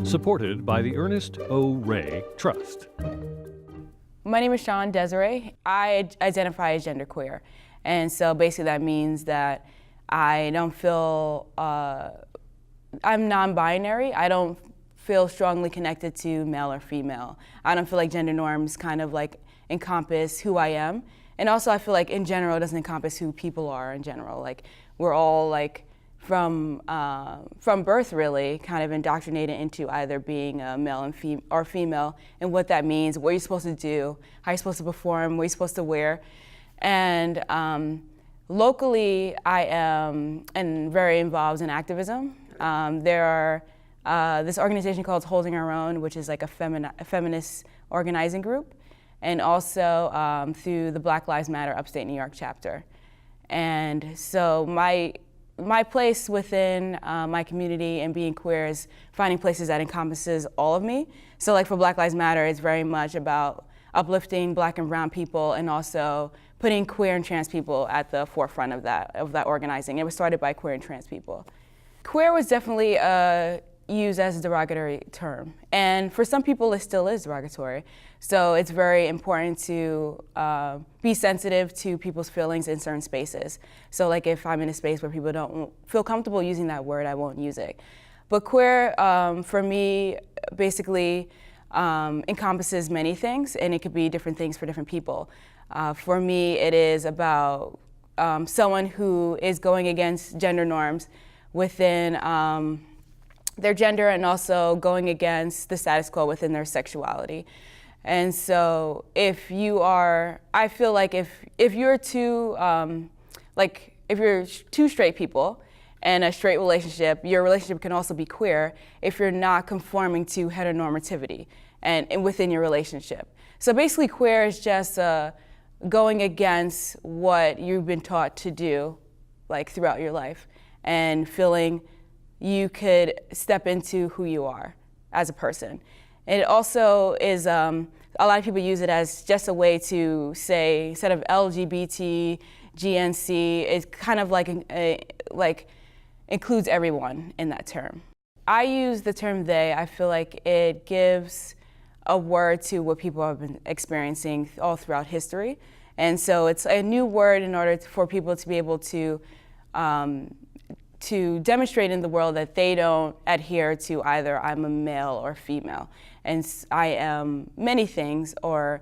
Supported by the Ernest O. Ray Trust. My name is Sean Desiree. I identify as genderqueer. And so basically that means that I don't feel, I'm non-binary. I don't feel strongly connected to male or female. I don't feel like gender norms kind of like encompass who I am. And also I feel like in general it doesn't encompass who people are in general. Like we're all like from birth really kind of indoctrinated into either being a male and or female and what that means, what you're supposed to do, how you're supposed to perform, what you're supposed to wear. And locally I am very involved in activism. There are this organization called Holding Our Own, which is like a feminist organizing group, and also through the Black Lives Matter Upstate New York chapter. And so my place within my community and being queer is finding places that encompasses all of me. So like for Black Lives Matter, it's very much about uplifting Black and brown people and also putting queer and trans people at the forefront of that organizing. It was started by queer and trans people. Queer was definitely used as a derogatory term. And for some people, it still is derogatory. So it's very important to be sensitive to people's feelings in certain spaces. So like if I'm in a space where people don't feel comfortable using that word, I won't use it. But queer, for me, basically encompasses many things, and it could be different things for different people. For me, it is about someone who is going against gender norms within their gender and also going against the status quo within their sexuality. And so if you are, I feel like if you're two, if you're two straight people and a straight relationship, your relationship can also be queer if you're not conforming to heteronormativity and within your relationship. So basically queer is just going against what you've been taught to do like throughout your life and feeling you could step into who you are as a person. It also is, a lot of people use it as just a way to say, instead of LGBT, GNC, it's kind of like includes everyone in that term. I use the term they. I feel like it gives a word to what people have been experiencing all throughout history. And so it's a new word in order for people to be able to demonstrate in the world that they don't adhere to either I'm a male or female. And I am many things, or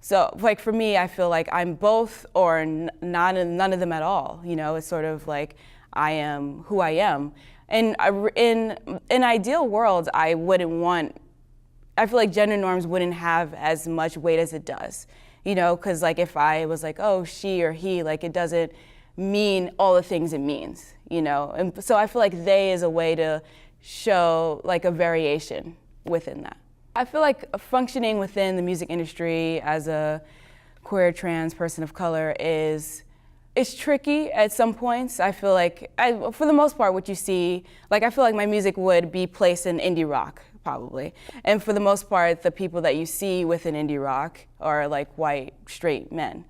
so like for me, I feel like I'm both or none of them at all. You know, it's sort of like I am who I am. And in an ideal world, I feel like gender norms wouldn't have as much weight as it does. You know, because like if I was like, oh, she or he, like it doesn't mean all the things it means, you know? And so I feel like they is a way to show like a variation within that. I feel like functioning within the music industry as a queer trans person of color is tricky at some points. I feel like, for the most part, what you see, like I feel like my music would be placed in indie rock, probably. And for the most part, the people that you see within indie rock are like white, straight men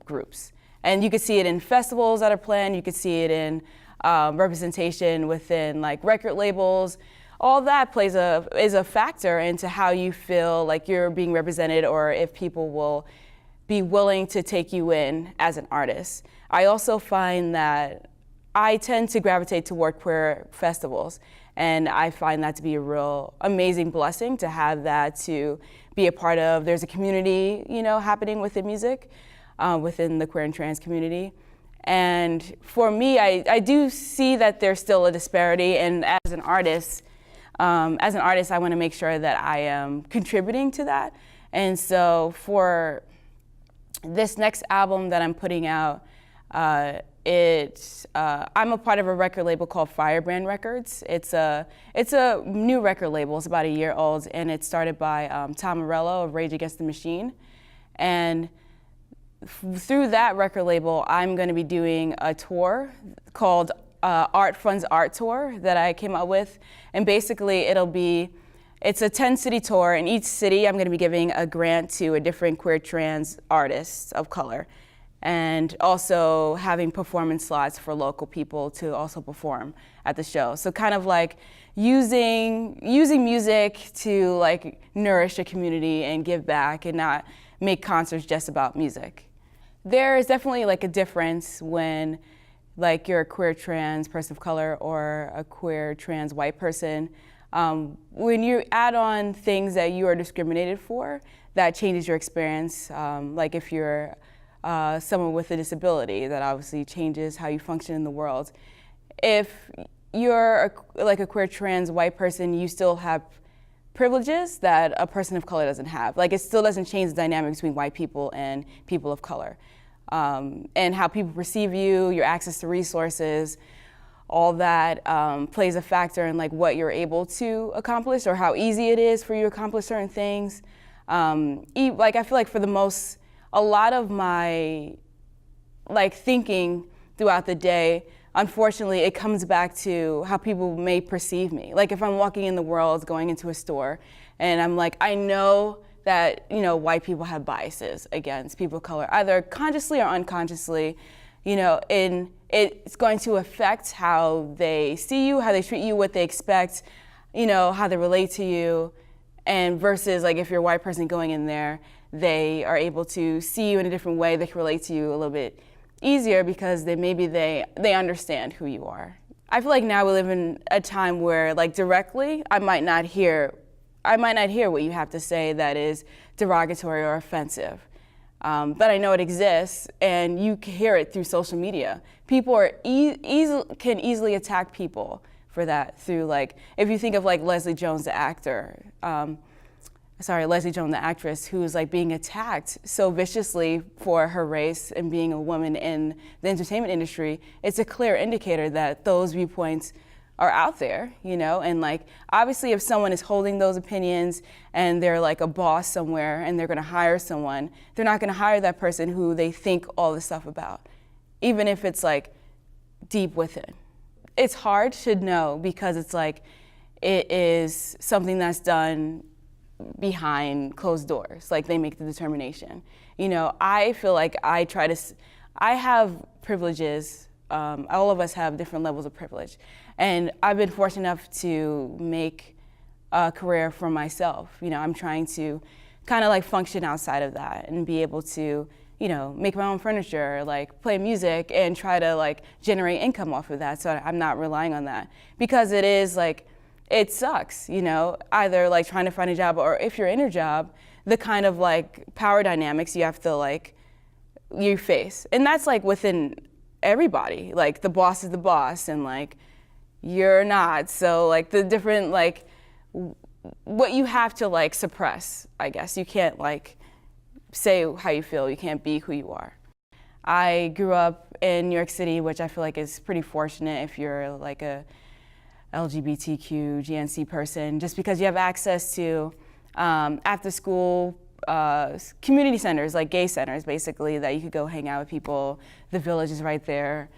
groups. And you could see it in festivals that are planned, you could see it in representation within like record labels. All that is a factor into how you feel like you're being represented or if people will be willing to take you in as an artist. I also find that I tend to gravitate toward queer festivals, and I find that to be a real amazing blessing to have that to be a part of. There's a community, you know, happening within music, within the queer and trans community. And for me, I do see that there's still a disparity, and as an artist, I want to make sure that I am contributing to that. And so for this next album that I'm putting out, I'm a part of a record label called Firebrand Records. It's a new record label. It's about a year old, and it's started by Tom Morello of Rage Against the Machine. And through that record label, I'm going to be doing a tour called Art Funds Art Tour that I came up with. And basically it's a 10-city tour. In each city, I'm going to be giving a grant to a different queer trans artist of color. and also having performance slots for local people to also perform at the show. So kind of like using music to like nourish a community and give back and not make concerts just about music. There is definitely like a difference when like you're a queer trans person of color or a queer trans white person. When you add on things that you are discriminated for, that changes your experience. Like if you're someone with a disability, that obviously changes how you function in the world. If you're like a queer trans white person, you still have privileges that a person of color doesn't have. Like it still doesn't change the dynamic between white people and people of color. And how people perceive you, your access to resources, all that plays a factor in like what you're able to accomplish or how easy it is for you to accomplish certain things. Like I feel like a lot of my like thinking throughout the day, unfortunately, it comes back to how people may perceive me. Like if I'm walking in the world, going into a store, and I'm like, I know that white people have biases against people of color, either consciously or unconsciously, and it's going to affect how they see you, how they treat you, what they expect, how they relate to you, and versus like if you're a white person going in there, they are able to see you in a different way, they can relate to you a little bit easier because they understand who you are. I feel like now we live in a time where like directly, I might not hear what you have to say that is derogatory or offensive. But I know it exists, and you can hear it through social media. People can easily attack people for that through like, if you think of like Leslie Jones, the actor, Leslie Jones, the actress, who's like being attacked so viciously for her race and being a woman in the entertainment industry, it's a clear indicator that those viewpoints are out there, and like obviously if someone is holding those opinions and they're like a boss somewhere and they're gonna hire someone, they're not gonna hire that person who they think all this stuff about, even if it's like deep within. It's hard to know because it's like, it is something that's done behind closed doors, like they make the determination. I feel like I have privileges, all of us have different levels of privilege. And I've been fortunate enough to make a career for myself. I'm trying to kind of like function outside of that and be able to, make my own furniture, like play music and try to like generate income off of that. So I'm not relying on that because it is like, it sucks, either like trying to find a job or if you're in a job, the kind of like power dynamics you have to you face. And that's like within everybody, like the boss is the boss and like you're not. So like the different like what you have to like suppress, I guess. You can't like say how you feel, you can't be who you are. I grew up in New York City, which I feel like is pretty fortunate if you're like a LGBTQ, GNC person, just because you have access to after school community centers, like gay centers, basically, that you could go hang out with people. The Village is right there,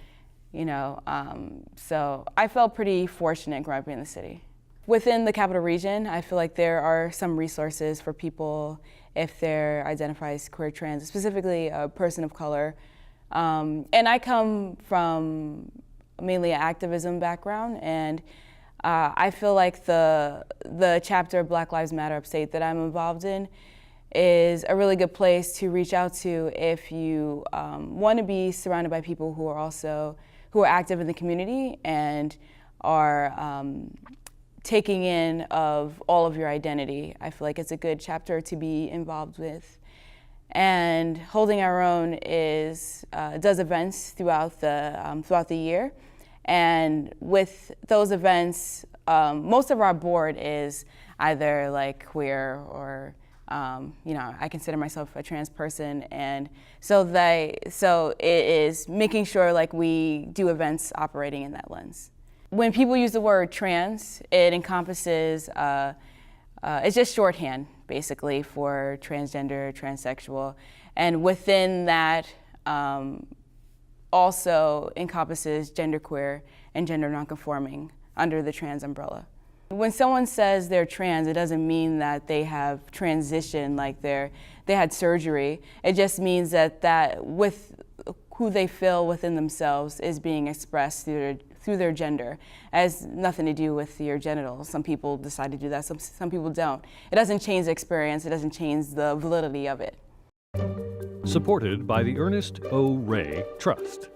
so I felt pretty fortunate growing up in the city. Within the capital region, I feel like there are some resources for people if they're identified as queer, trans, specifically a person of color. And I come from mainly an activism background, and I feel like the chapter of Black Lives Matter upstate that I'm involved in is a really good place to reach out to if you want to be surrounded by people who are active in the community and are taking in of all of your identity. I feel like it's a good chapter to be involved with. And Holding Our Own does events throughout the year. And with those events, most of our board is either like queer or, I consider myself a trans person. And so it is making sure like we do events operating in that lens. When people use the word trans, it encompasses, it's just shorthand basically for transgender, transsexual. And within that, also encompasses genderqueer and gender nonconforming under the trans umbrella. When someone says they're trans, it doesn't mean that they have transitioned, like they had surgery. It just means that with who they feel within themselves is being expressed through their gender. It has nothing to do with your genitals. Some people decide to do that, some people don't. It doesn't change the experience, it doesn't change the validity of it. Supported by the Ernest O. Ray Trust.